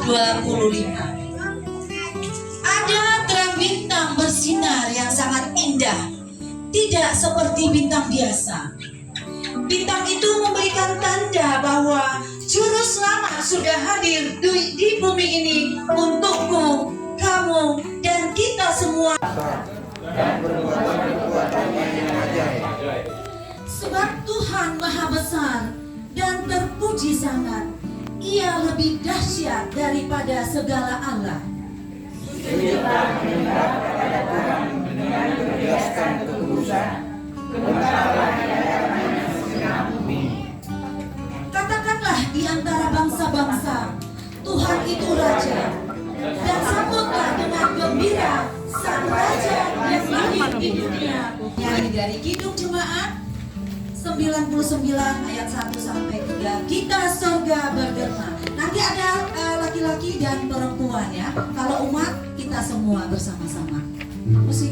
25. Ada terang bintang bersinar yang sangat indah, tidak seperti bintang biasa. Bintang itu memberikan tanda bahwa Juru Selamat sudah hadir di bumi ini untukku, kamu, dan kita semua. Dan perbuatan-perbuatannya yang ajaib. Sebab Tuhan Maha Besar dan terpuji sangat. Ia lebih dahsyat daripada segala Allah. Kita menyembah kepada Tuhan dengan berhiaskan ketulusan, bentarlah hadapannya segenap bumi. Katakanlah di antara bangsa-bangsa, Tuhan itu Raja, dan sambutlah dengan gembira Sang Raja yang lahir di dunia. Nyanyi dari Kidung Jemaat 99 ayat 1 sampai 3. Kita surga bergema. Nanti ada laki-laki dan perempuan ya. Kalau umat kita semua bersama-sama. Musik.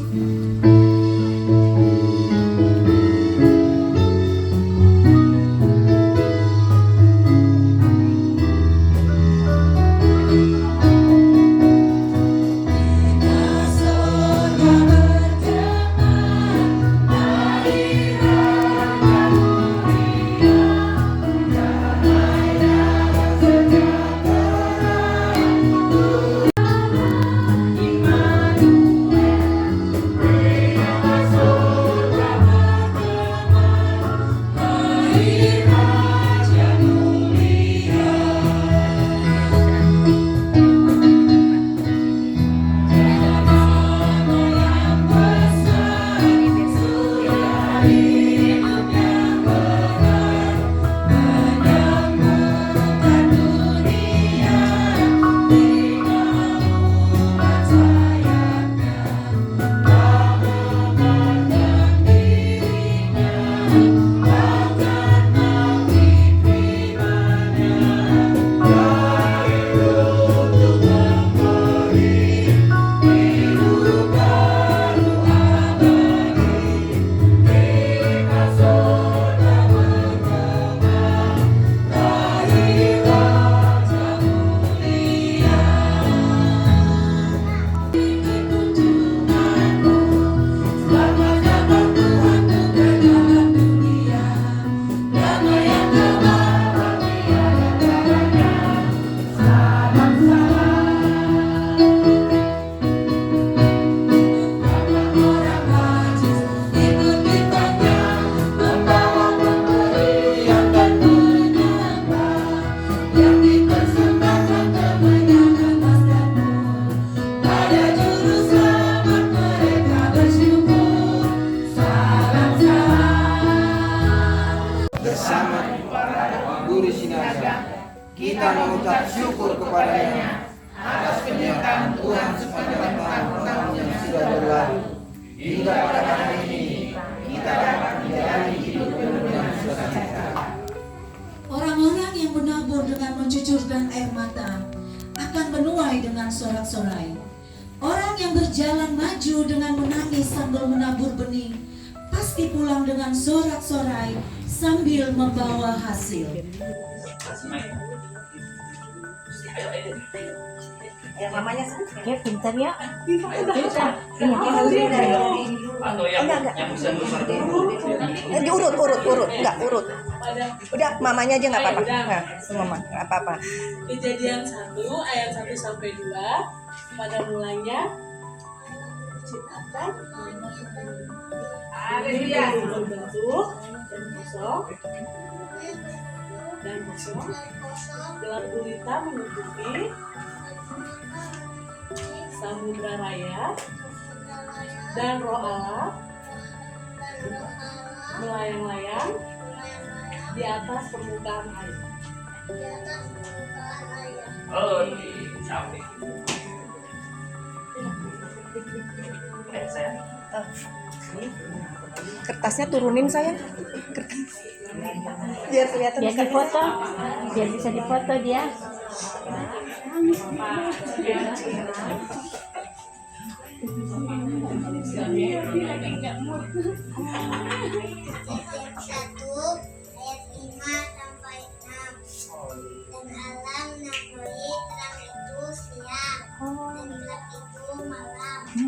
Kita mengucap syukur kepadanya atas penyertaan Tuhan sepanjang tahun-tahun yang sudah berlalu. Hingga pada hari ini kita dapat menjalani hidup penuh dengan sukacita. Orang-orang yang menabur dengan mencucurkan air mata akan menuai dengan sorak-sorai. Orang yang berjalan maju dengan menangis sambil menabur benih pasti pulang dengan sorak-sorai sambil membawa hasil. Ya mamanya ya pintar ya. Pintar. Urut. Enggak urut. Udah mamanya aja nggak apa-apa. Nah, mama nggak apa-apa. Kejadian 1 ayat 1 sampai 2. Pada mulanya ciptakan berbentuk dan kosong gelap gulita menutupi samudra raya, dan roh Allah melayang-layang di atas permukaan air. Oh, di samping. Kertasnya turunin sayang. Biar kelihatan. Biar difoto, biar bisa difoto dia. Ayat 5 sampai 6. Dan alam menakui terang itu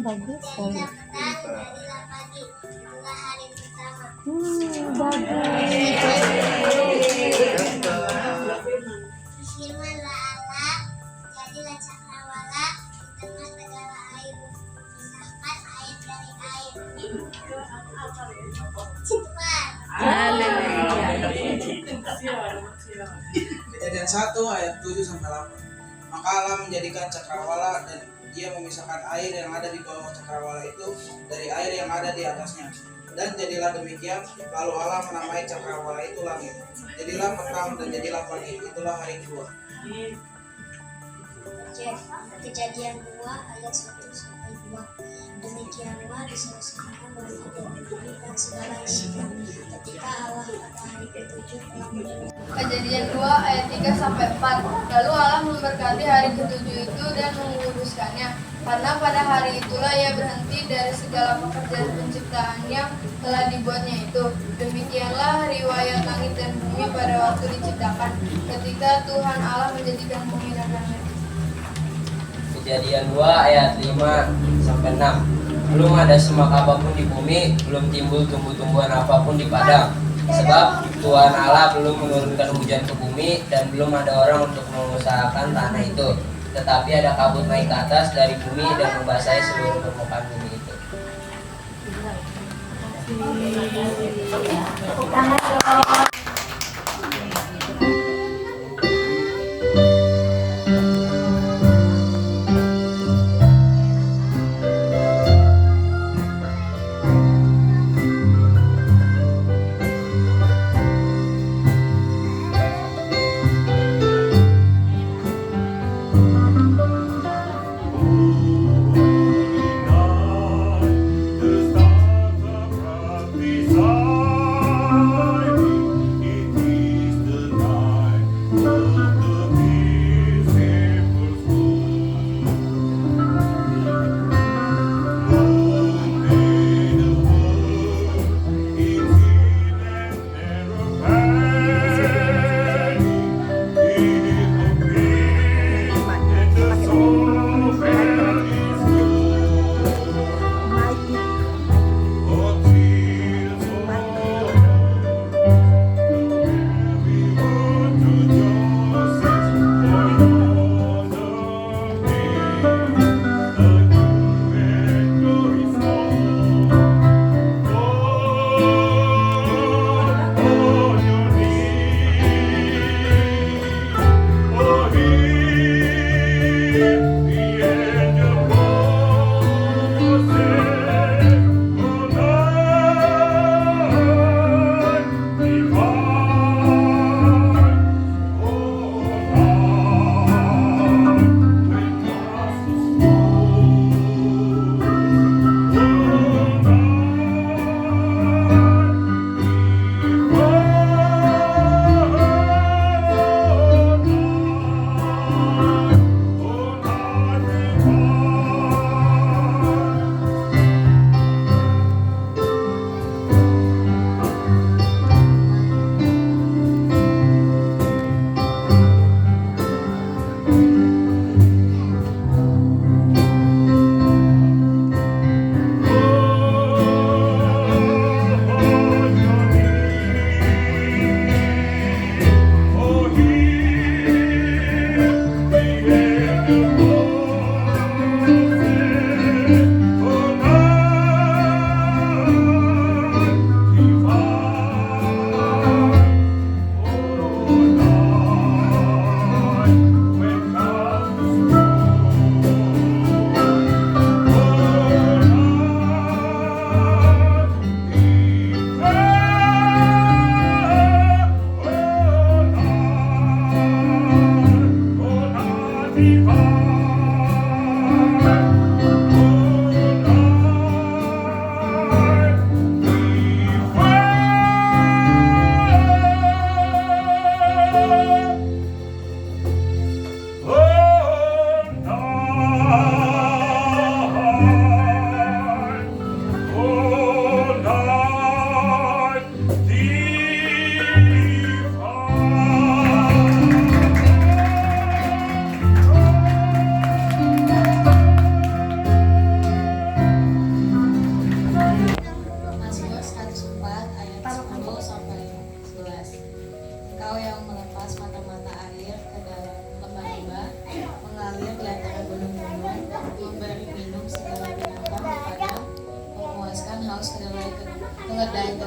bagus. Jadilah petang, jadilah pagi, itulah hari pertama. Berfirmanlah Allah, jadilah cakrawala di tengah segala air. Pisahkan air dari air. Cepat. Kejadian 1 ayat 7 sampai 8. Maka Allah menjadikan cakrawala dan dia memisahkan air yang ada di bawah cakrawala itu dari air yang ada di atasnya. Dan jadilah demikian, lalu Allah menamai cakrawala itu langit. Jadilah petang dan jadilah pagi, itulah hari kedua. Kejadian 2 ayat 1 sampai 2. Demikianlah diselesaikan langit dan segala isinya ketika Allah pada hari ke-7 telah menjadi. Kejadian 2 ayat 3 sampai 4. Lalu Allah memberkati hari ke-7 itu dan menguduskannya, karena pada hari itulah ia berhenti dari segala pekerjaan penciptaan yang telah dibuatnya itu. Demikianlah riwayat langit dan bumi pada waktu diciptakan, ketika Tuhan Allah menjadikan bumi dan langit. Kejadian 2 ayat 5 sampai 6. Belum ada semak apapun di bumi, belum timbul tumbuh-tumbuhan apapun di padang. Sebab Tuhan Allah belum menurunkan hujan ke bumi dan belum ada orang untuk mengusahakan tanah itu. Tetapi ada kabut naik ke atas dari bumi dan membasahi seluruh permukaan bumi itu. Beside me.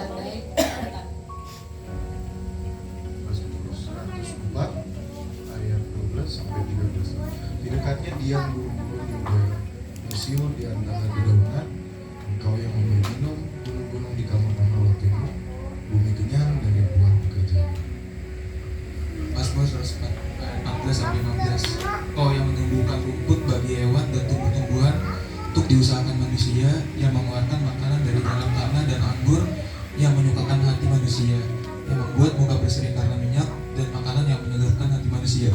landai. Mazmur 104 ayat 12 sampai 13. Di dekatnya diam burung-burung di udara, bersiul di antara dedaunan. Engkau yang memberi minum gunung-gunung di kamar-kamar wakilmu, bumi kenyang dari buah pekerjaan. Mazmur 104 ayat 14 sampai 15. Kau yang menumbuhkan rumput bagi hewan dan tumbuh-tumbuhan untuk diusahakan manusia, yang mengeluarkan makanan dari dalam tanah dan anggur yang menyukakan hati manusia, yang membuat muka berseri karena minyak dan makanan yang menyegarkan hati manusia.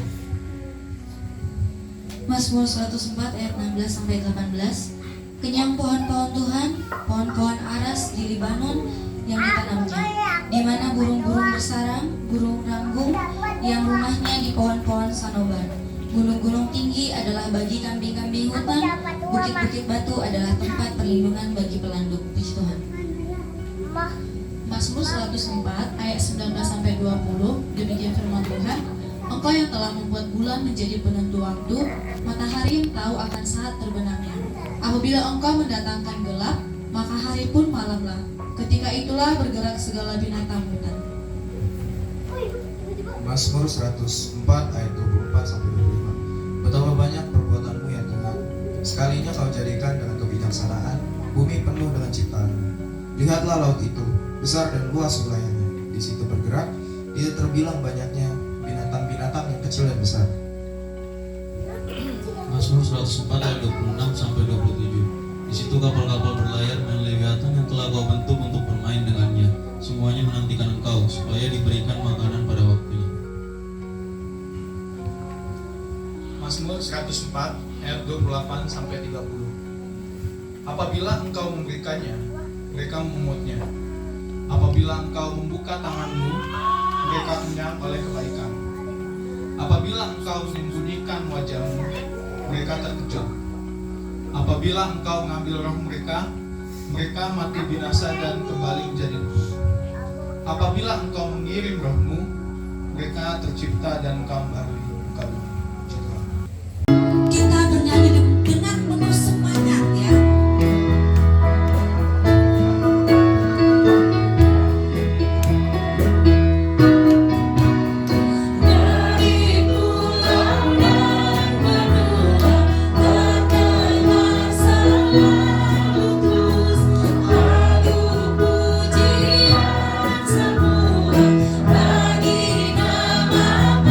Mazmur 104 ayat 16 sampai 18. Kenyang pohon-pohon Tuhan, pohon-pohon aras di Libanon yang ditanamnya, di mana burung-burung bersarang, burung ranggung yang rumahnya di pohon-pohon sanobar. Gunung-gunung tinggi adalah bagi kambing-kambing hutan, bukit-bukit batu adalah tempat perlindungan bagi pelanduk. Puji Tuhan. Mazmur 104 ayat 19 sampai 20. Demikian firman Tuhan. Engkau yang telah membuat bulan menjadi penentu waktu, matahari yang tahu akan saat terbenamnya. Apabila engkau mendatangkan gelap, maka hari pun malamlah. Ketika itulah bergerak segala binatang hutan. Mazmur 104 ayat 24 sampai 25. Betapa banyak perbuatanmu ya Tuhan. Sekalinya kau jadikan dengan kebijaksanaan, bumi penuh dengan ciptaanmu. Lihatlah laut itu, besar dan luas wilayahnya. Di situ bergerak, tidak terbilang banyaknya binatang-binatang yang kecil dan besar. Mazmur 104 ayat 26 sampai 27. Di situ kapal-kapal berlayar dan leviathan yang telah kau bentuk untuk bermain dengannya. Semuanya menantikan engkau supaya diberikan makanan pada waktunya. Mazmur 104 ayat 28 sampai 30. Apabila engkau memberikannya, mereka memutnya. Apabila engkau membuka tanganmu, mereka kenyang oleh kebaikan. Apabila engkau menyembunyikan wajahmu, mereka terkejut. Apabila engkau mengambil roh mereka, mereka mati binasa dan kembali menjadi debu. Apabila engkau mengirim rohmu, mereka tercipta dan engkau baru muka bumi. Kita bernyanyi dengan penuh semangat ya. Bagi nama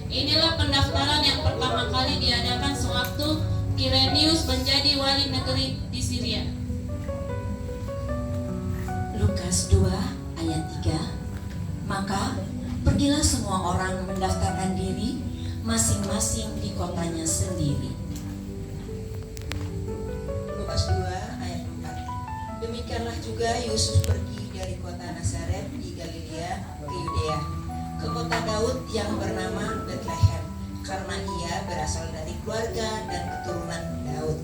Inilah pendaftaran yang pertama kali diadakan sewaktu Kirenius menjadi wali negeri di Syria. Lukas 2 ayat 3. Maka pergilah semua orang mendaftarkan diri masing-masing di kotanya sendiri. Lukas 2 ayat 4. Demikianlah juga Yusuf pergi dari kota Nazaret di Galilea ke Yudea, ke kota Daud yang bernama Bethlehem, karena ia berasal dari keluarga dan keturunan Daud.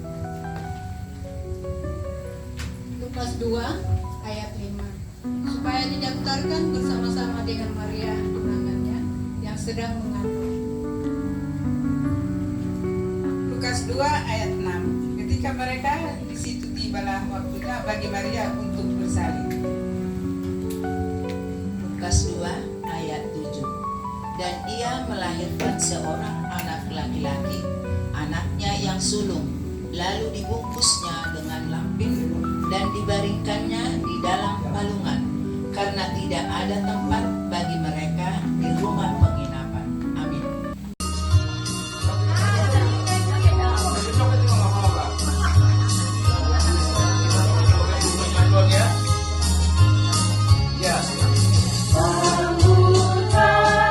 Lukas 2 ayat 5. Supaya didaftarkan bersama-sama dengan Maria tunangannya yang sedang mengandung. Lukas 2 ayat 6. Ketika mereka di situ tibalah waktunya bagi Maria untuk bersalin. Lukas 2 ayat 7. Dan ia melahirkan seorang anak laki-laki, anaknya yang sulung, lalu dibungkusnya dengan lampin dan dibaringkannya di dalam palungan, karena tidak ada tempat bagi mereka di rumah penginapan. Amin. Sambutlah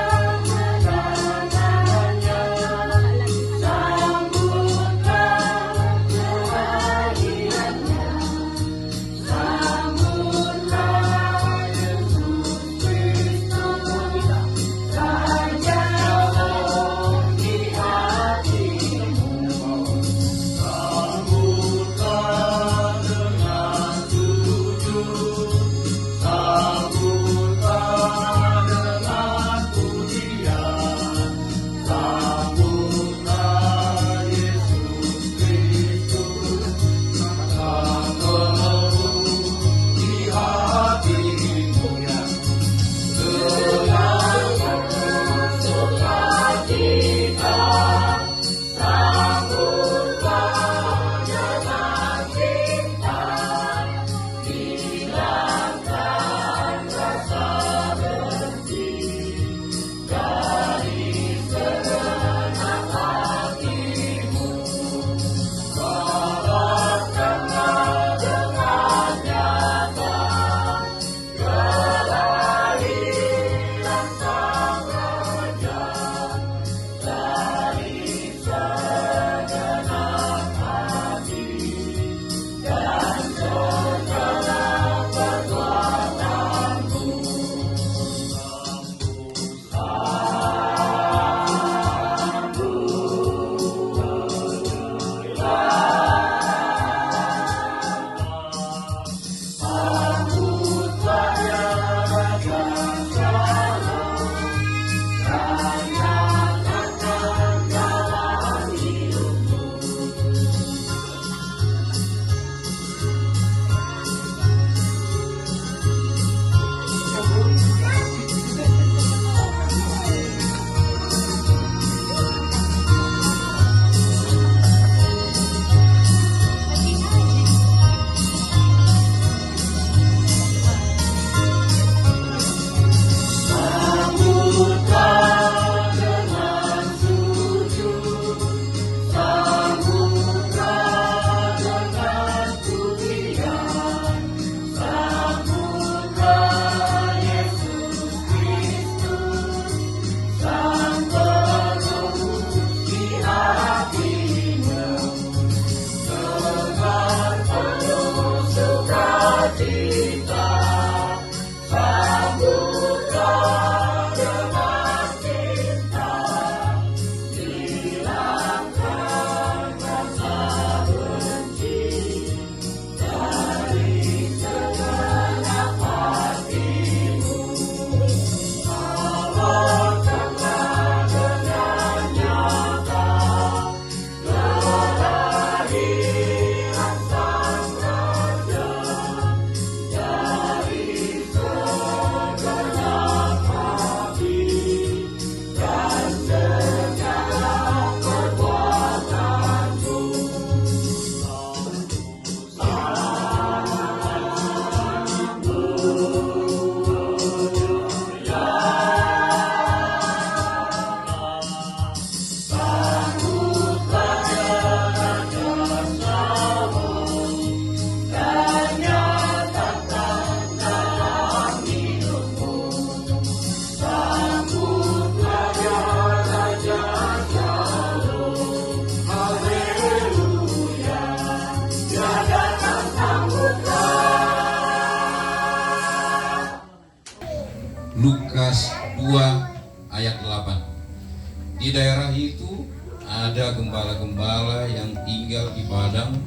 Di daerah itu ada gembala-gembala yang tinggal di padang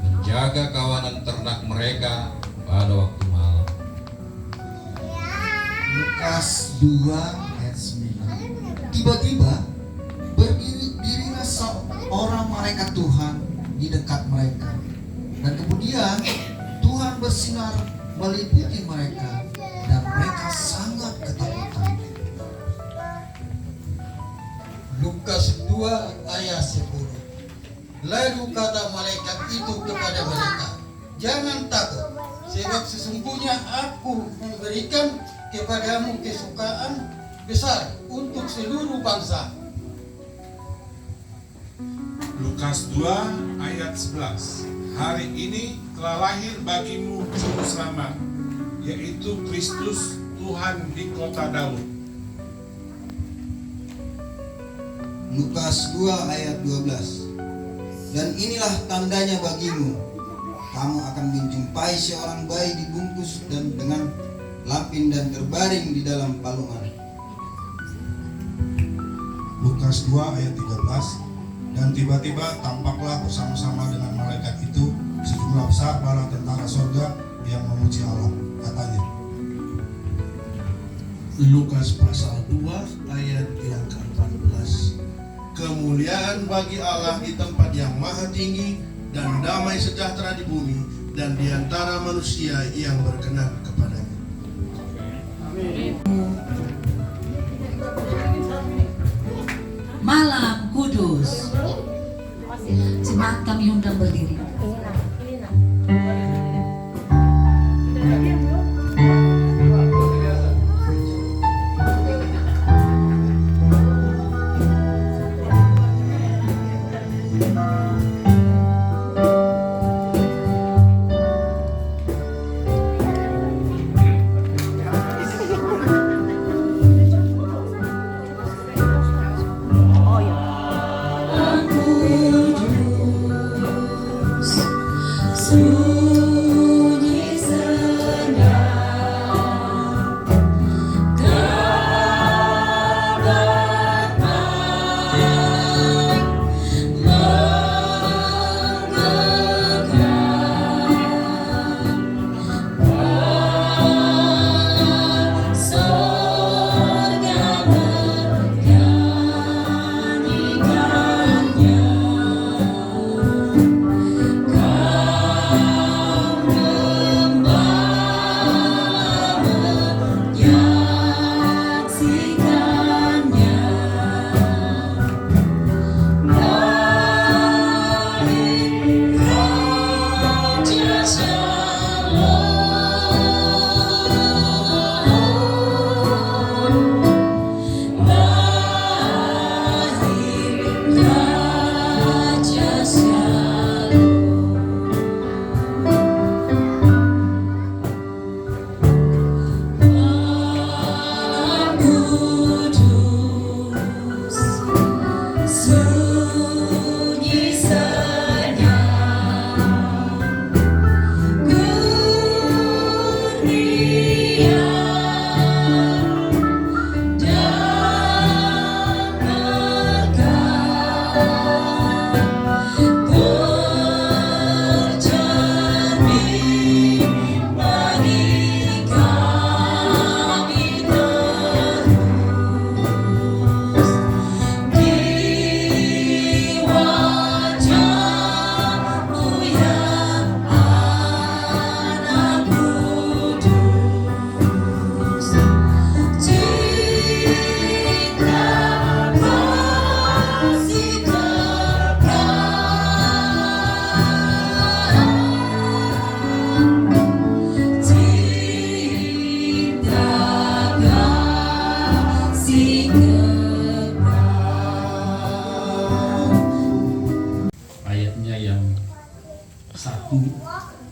menjaga kawanan ternak mereka pada waktu malam. Lukas 2 ayat 9. Tiba-tiba berdirilah seorang malaikat Tuhan di dekat mereka. Dan kemudian Tuhan bersinar meliputi mereka dan mereka sangat ketakutan. Lukas 2 ayat 10. Lalu kata malaikat itu kepada mereka, jangan takut, sebab sesungguhnya aku memberikan kepadamu kesukaan besar untuk seluruh bangsa. Lukas 2 ayat 11. Hari ini telah lahir bagimu juru selamat, yaitu Kristus Tuhan di kota Daud. Lukas 2 ayat 12. Dan inilah tandanya bagimu, kamu akan menjumpai seorang bayi dibungkus dan dengan lampin dan terbaring di dalam palungan. Lukas 2 ayat 13. Dan tiba-tiba tampaklah bersama-sama dengan malaikat itu sejumlah besar bala tentara surga yang memuji Allah. Katanya, Lukas pasal 2 ayat yang ke-14. Kemuliaan bagi Allah di tempat yang maha tinggi dan damai sejahtera di bumi dan di antara manusia yang berkenan kepadanya. Malam Kudus. Jemaat kami undang berdiri.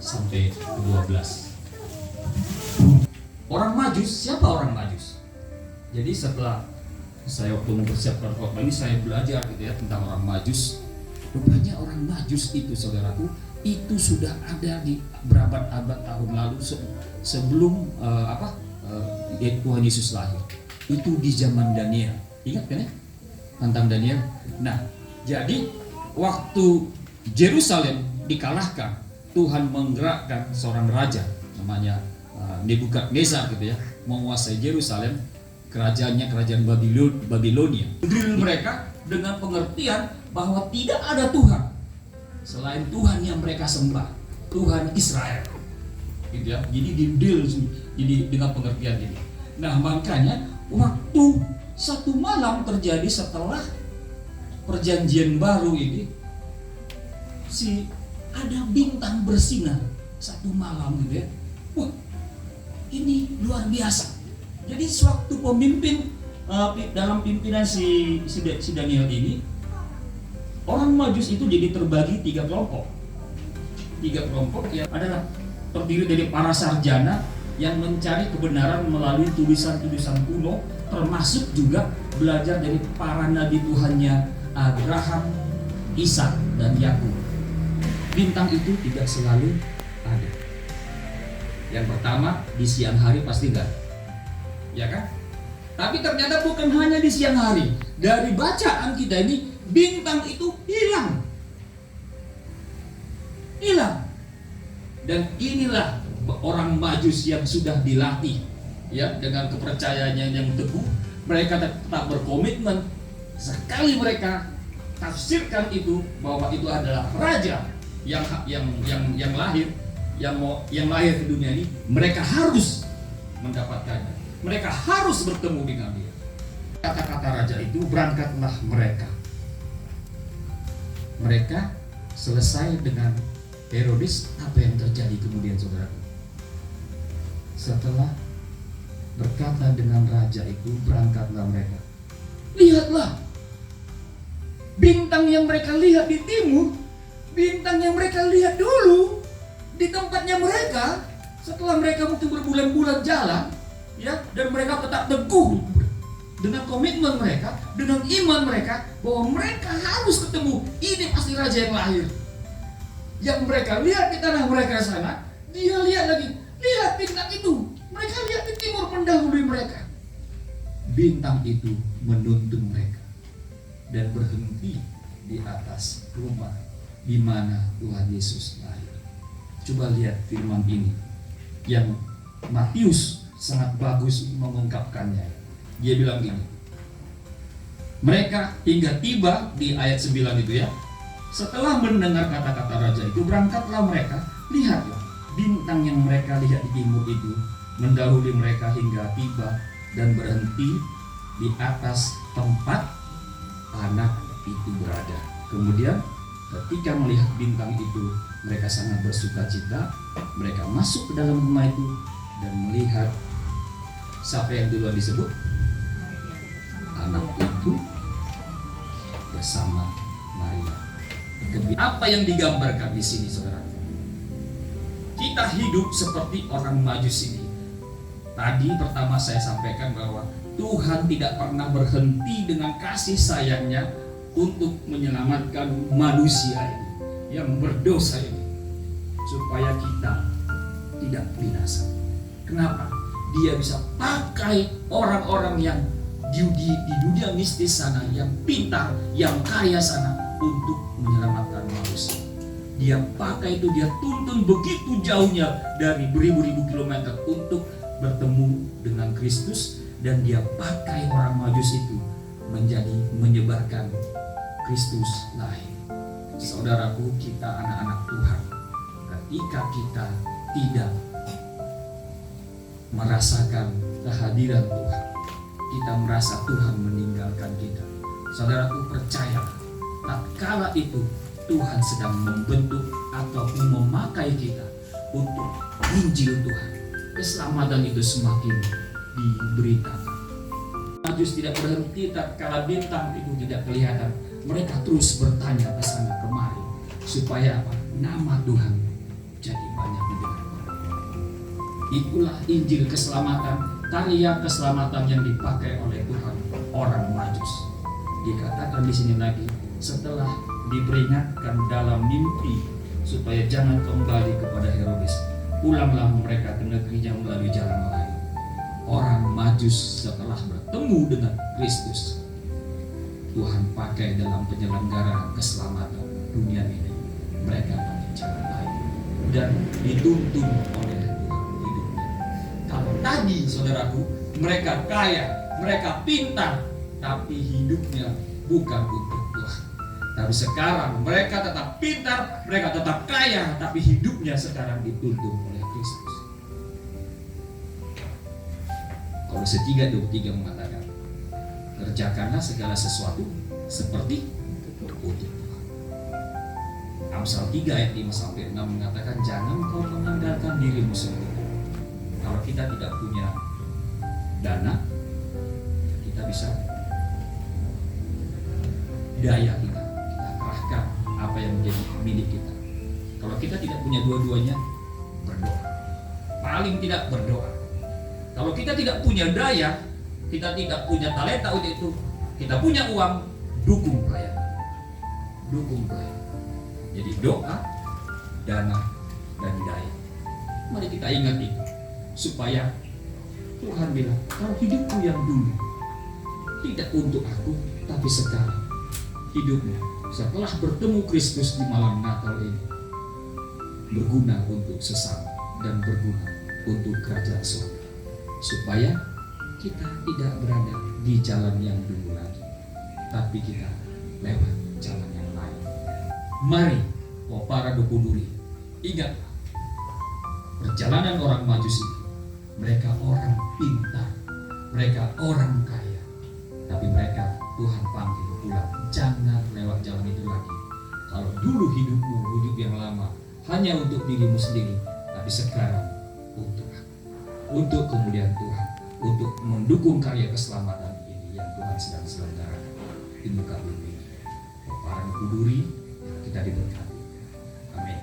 sampai 12. Orang Majus, siapa orang Majus? Jadi setelah saya waktu mempersiapkan khotbah ini saya belajar gitu ya tentang orang Majus. Rupanya orang Majus itu saudaraku itu sudah ada di berabad-abad tahun lalu sebelum Tuhan Yesus lahir. Itu di zaman Daniel. Ingat kan ya? tentang Daniel. Nah, jadi waktu Yerusalem dikalahkan, Tuhan menggerakkan seorang raja namanya Nebukadnezar gitu ya, menguasai Yerusalem, kerajaannya kerajaan Babilonia. Drill mereka dengan pengertian bahwa tidak ada Tuhan selain Tuhan yang mereka sembah, Tuhan Israel. Gitu ya. Jadi didil jadi dengan pengertian ini. Nah, makanya waktu satu malam terjadi setelah perjanjian baru ini, ada bintang bersinar satu malam gitu ya. Wah, ini luar biasa. Jadi sewaktu pemimpin dalam pimpinan si Daniel ini, orang Majus itu jadi terbagi 3 kelompok. 3 kelompok yang adalah terdiri dari para sarjana yang mencari kebenaran melalui tulisan-tulisan kuno, termasuk juga belajar dari para nabi Tuhannya Abraham, Ishak, dan Yakub. Bintang itu tidak selalu ada. Yang pertama, di siang hari pasti enggak, ya kan? Tapi ternyata bukan hanya di siang hari. Dari bacaan kita ini, bintang itu hilang. Dan inilah orang Majus yang sudah dilatih, ya, dengan kepercayaannya yang teguh. Mereka tetap berkomitmen. Sekali mereka tafsirkan itu bahwa itu adalah raja yang lahir, yang lahir di dunia ini, mereka harus mendapatkannya. Mereka harus bertemu dengan dia. Kata-kata raja itu, berangkatlah mereka. Mereka selesai dengan Herodes. Apa yang terjadi kemudian, saudara? Setelah berkata dengan raja itu, berangkatlah mereka. Lihatlah, bintang yang mereka lihat di timur, bintang yang mereka lihat dulu di tempatnya mereka, setelah mereka mungkin berbulan-bulan jalan, ya, dan mereka tetap teguh dengan komitmen mereka, dengan iman mereka bahwa mereka harus ketemu. Ini pasti raja yang lahir. Yang mereka lihat di tanah mereka sana, dia lihat lagi, lihat bintang itu. Mereka lihat di timur mendahului mereka. Bintang itu menuntun mereka dan berhenti di atas rumah di mana Tuhan Yesus lahir. Coba lihat firman ini yang Matius sangat bagus mengungkapkannya. Dia bilang gini, mereka hingga tiba di ayat 9 itu ya. Setelah mendengar kata-kata raja itu, berangkatlah mereka. Lihatlah, bintang yang mereka lihat di timur itu mendahului mereka hingga tiba dan berhenti di atas tempat anak itu berada. Kemudian ketika melihat bintang itu, mereka sangat bersuka cita. Mereka masuk ke dalam rumah itu dan melihat siapa yang duluan disebut? Anak itu bersama Maria. Apa yang digambarkan di sini, saudara? Kita hidup seperti orang Majus ini. Tadi pertama saya sampaikan bahwa Tuhan tidak pernah berhenti dengan kasih sayangnya untuk menyelamatkan manusia ini yang berdosa ini, supaya kita tidak binasa. Kenapa? Dia bisa pakai orang-orang yang di dunia mistis sana, yang pintar, yang kaya sana, untuk menyelamatkan manusia. Dia pakai itu, dia tuntun begitu jauhnya dari beribu-ribu kilometer untuk bertemu dengan Kristus, dan dia pakai orang Majus itu menyebarkan Kristus lahir. Saudaraku, kita anak-anak Tuhan, ketika kita tidak merasakan kehadiran Tuhan, kita merasa Tuhan meninggalkan kita, saudaraku, percayalah, tatkala itu Tuhan sedang membentuk ataupun memakai kita untuk Injil Tuhan, keselamatan itu semakin diberitakan. Majus tidak berhenti tatkala bintang itu tidak kelihatan. Mereka terus bertanya ke sana kemari, supaya apa? Nama Tuhan jadi banyak didengar. Itulah Injil keselamatan, karya keselamatan yang dipakai oleh Tuhan orang Majus. Dikatakan di sini lagi, setelah diperingatkan dalam mimpi supaya jangan kembali kepada Herodes, pulanglah mereka ke negerinya melalui jalan lain. Orang Majus setelah bertemu dengan Kristus, Tuhan pakai dalam penyelenggaraan keselamatan dunia ini, mereka pakai cara lain dan dituntun oleh Tuhan hidupnya. Kalau tadi saudaraku, mereka kaya, mereka pintar, tapi hidupnya bukan untuk Tuhan. Tapi sekarang mereka tetap pintar, mereka tetap kaya, tapi hidupnya sekarang dituntun oleh Kristus. Kolose 3:23 mengatakan, kerjakanlah segala sesuatu seperti untuk Tuhan. Amsal 3 ayat 5-6 mengatakan, jangan kau mengandalkan dirimu sendiri. Kalau kita tidak punya dana, kita bisa daya kita kerahkan apa yang menjadi milik kita. Kalau kita tidak punya dua-duanya, berdoa. Paling tidak berdoa. Kalau kita tidak punya daya, kita tidak punya talenta untuk itu, kita punya uang, dukung pelayanan. Dukung pelayanan. Jadi doa, dana, dan daya. Mari kita ingat itu, supaya Tuhan bilang, kalau hidupku yang dulu tidak untuk aku, tapi sekarang hidupmu setelah bertemu Kristus di malam Natal ini berguna untuk sesama dan berguna untuk kerajaan surga, supaya kita tidak berada di jalan yang dulu lagi, tapi kita lewat jalan yang lain. Mari, para dukun-duri, ingatlah perjalanan orang Majus itu. Mereka orang pintar, mereka orang kaya, tapi mereka Tuhan panggil pulang, jangan lewat jalan itu lagi. Kalau dulu hidupmu hidup yang lama hanya untuk dirimu sendiri, tapi sekarang untuk aku, untuk kemuliaan Tuhan, untuk mendukung karya keselamatan ini yang Tuhan sedang selenggarakan di muka bumi. Para kuduri, kita diberkati. Amin.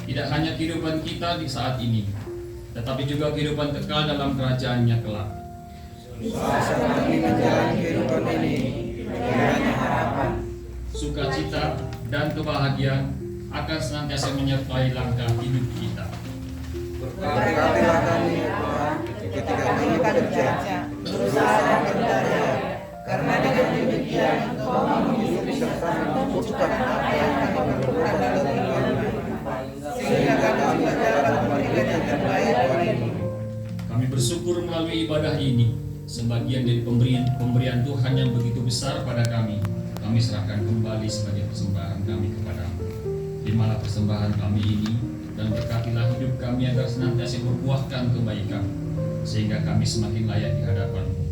Tidak hanya kehidupan kita di saat ini, tetapi juga kehidupan kekal dalam kerajaannya kelak. Kami menjalani kehidupan ini, kiranya harapan, sukacita, dan kebahagiaan akan senantiasa menyertai langkah hidup kita. Berkatilah kami, Tuhan, ketika kami bekerja, berusaha dan berdaya, karena dengan demikian Engkau menunjukkan kami membutuhkan apa yang kami perlukan dalam hidup kami, sehingga kami dapat memberikan yang terbaik bagimu. Kami bersyukur melalui ibadah ini, sebagian dari pemberian Tuhan yang begitu besar pada kami, kami serahkan kembali sebagai persembahan kami kepadamu. Terimalah persembahan kami ini, dan berkatilah hidup kami agar senantiasa berbuahkan kebaikan, sehingga kami semakin layak di hadapan-Mu.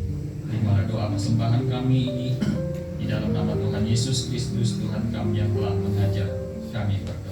Terimalah doa persembahan kami ini, di dalam nama Tuhan Yesus Kristus, Tuhan kami yang telah mengajar kami berkata.